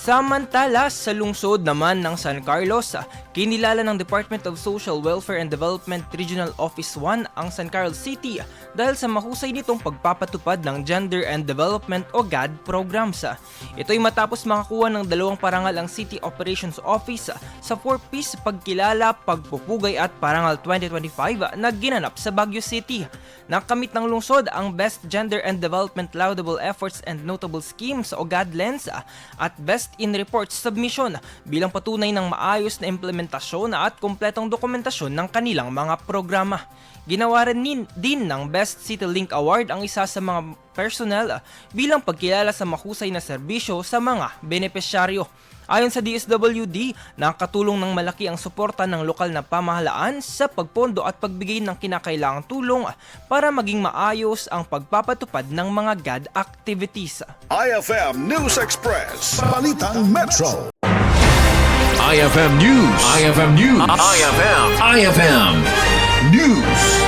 Samantala, sa lungsod naman ng San Carlos, kinilala ng Department of Social Welfare and Development Regional Office 1 ang San Carlos City dahil sa mahusay nitong pagpapatupad ng Gender and Development o GAD programs. Ito'y matapos makakuha ng 2 parangal ang City Operations Office sa 4-piece pagkilala, pagpupugay at parangal 2025 na ginanap sa Baguio City. Nakamit ng lungsod ang Best Gender and Development Laudable Efforts and Notable Schemes o GAD Lens at Best in Report Submission bilang patunay ng maayos na implementasyon at kumpletong dokumentasyon ng kanilang mga programa. Ginawa rin din ng Best City Link Award ang isa sa mga personnel bilang pagkilala sa mahusay na serbisyo sa mga benepisyaryo. Ayon sa Dswd, nakatulong ng malaki ang suporta ng lokal na pamahalaan sa pagpondo at pagbigay ng kinakailangang tulong para maging maayos ang pagpapatupad ng mga GAD activities. IFM News Express, Balitang Metro. IFM News. IFM News. IFM News.